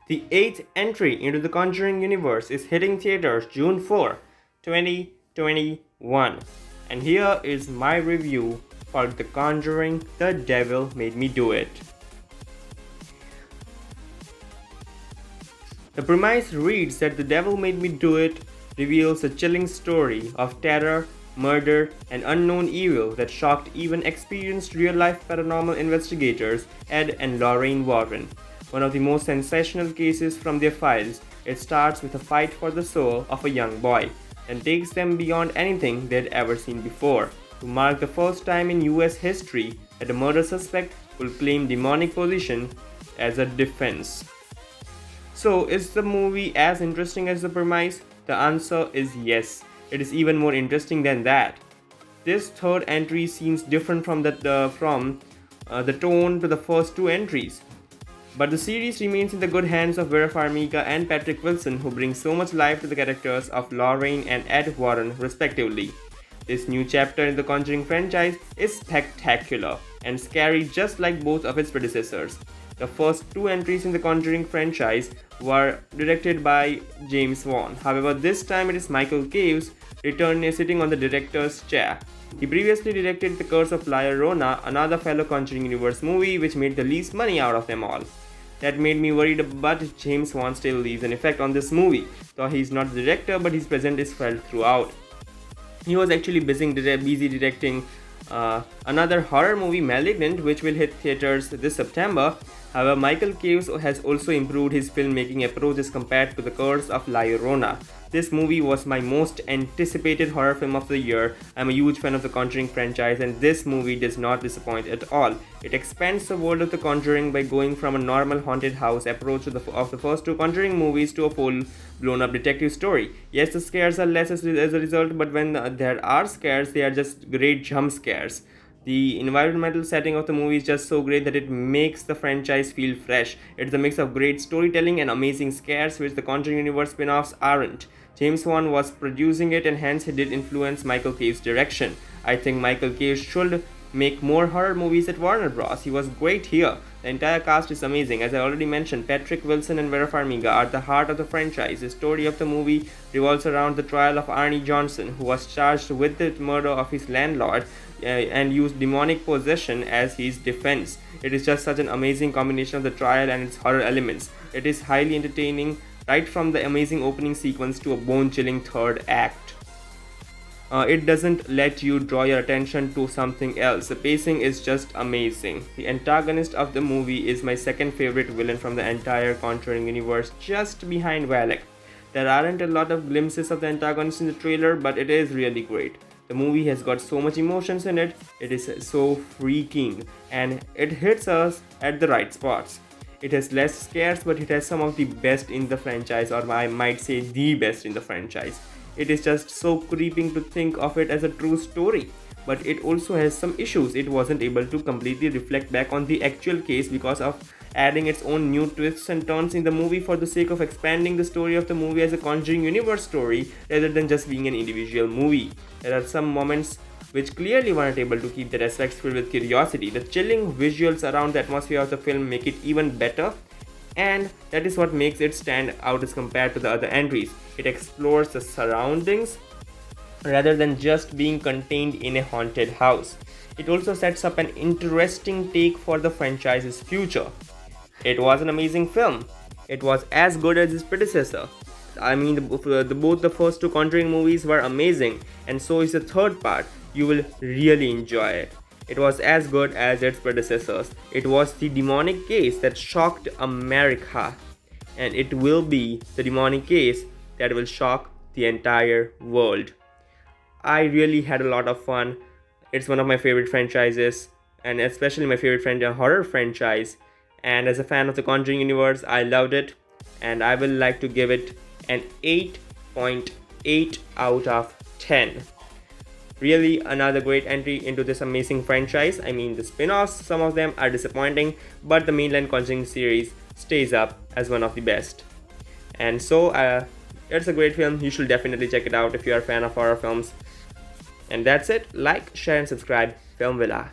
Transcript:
The eighth entry into the Conjuring Universe is hitting theaters June 4, 2021. And here is my review for The Conjuring The Devil Made Me Do It. The premise reads that The Devil Made Me Do It reveals a chilling story of terror, murder, and unknown evil that shocked even experienced real-life paranormal investigators Ed and Lorraine Warren. One of the most sensational cases from their files, it starts with a fight for the soul of a young boy and takes them beyond anything they'd ever seen before, to mark the first time in US history that a murder suspect will claim demonic possession as a defense. So, is the movie as interesting as the premise? The answer is yes. It is even more interesting than that. This third entry seems different from the tone to the first two entries. But the series remains in the good hands of Vera Farmiga and Patrick Wilson, who bring so much life to the characters of Lorraine and Ed Warren respectively. This new chapter in the Conjuring franchise is spectacular and scary just like both of its predecessors. The first two entries in the Conjuring franchise were directed by James Wan. However, this time it is Michael Cave's return sitting on the director's chair. He previously directed The Curse of La Llorona, another fellow Conjuring Universe movie which made the least money out of them all. That made me worried, but James Wan still leaves an effect on this movie. Though he's not the director, but his presence is felt throughout. He was actually busy directing another horror movie, Malignant, which will hit theaters this September. However, Michael Caves has also improved his filmmaking approach as compared to The Curse of La Llorona. This movie was my most anticipated horror film of the year. I'm a huge fan of the Conjuring franchise, and this movie does not disappoint at all. It expands the world of the Conjuring by going from a normal haunted house approach of the first two Conjuring movies to a full blown up detective story. Yes, the scares are less as a result, but when there are scares, they are just great jump scares. The environmental setting of the movie is just so great that it makes the franchise feel fresh. It's a mix of great storytelling and amazing scares, which the Conjuring Universe spin-offs aren't. James Wan was producing it, and hence he did influence Michael Cave's direction. I think Michael Cave should make more horror movies at Warner Bros. He was great here. The entire cast is amazing. As I already mentioned, Patrick Wilson and Vera Farmiga are the heart of the franchise. The story of the movie revolves around the trial of Arnie Johnson, who was charged with the murder of his landlord and used demonic possession as his defense. It is just such an amazing combination of the trial and its horror elements. It is highly entertaining, right from the amazing opening sequence to a bone-chilling third act. It doesn't let you draw your attention to something else. The pacing is just amazing. The antagonist of the movie is my second favorite villain from the entire Conjuring universe, just behind Valak. There aren't a lot of glimpses of the antagonist in the trailer, but it is really great. The movie has got so much emotions in it. It is so freaking, and it hits us at the right spots. It has less scares, but it has some of the best in the franchise, or I might say the best in the franchise. It is just so creeping to think of it as a true story, but it also has some issues. It wasn't able to completely reflect back on the actual case because of adding its own new twists and turns in the movie for the sake of expanding the story of the movie as a Conjuring Universe story rather than just being an individual movie. There are some moments which clearly weren't able to keep the aspects filled with curiosity. The chilling visuals around the atmosphere of the film make it even better, and that is what makes it stand out as compared to the other entries. It explores the surroundings rather than just being contained in a haunted house. It also sets up an interesting take for the franchise's future. It was an amazing film. It was as good as its predecessor. I mean, both the first two Conjuring movies were amazing, and so is the third part. You will really enjoy it. It was as good as its predecessors. It was the demonic case that shocked America, and it will be the demonic case that will shock the entire world. I really had a lot of fun. It's one of my favorite franchises, and especially my favorite horror franchise. And as a fan of the Conjuring universe, I loved it, and I will like to give it an 8.8 out of 10. Really another great entry into this amazing franchise. I mean, the spin-offs, some of them are disappointing, but the mainline Conjuring series stays up as one of the best. And so, it's a great film. You should definitely check it out if you are a fan of horror films. And that's it. Like, share and subscribe. Film Villa.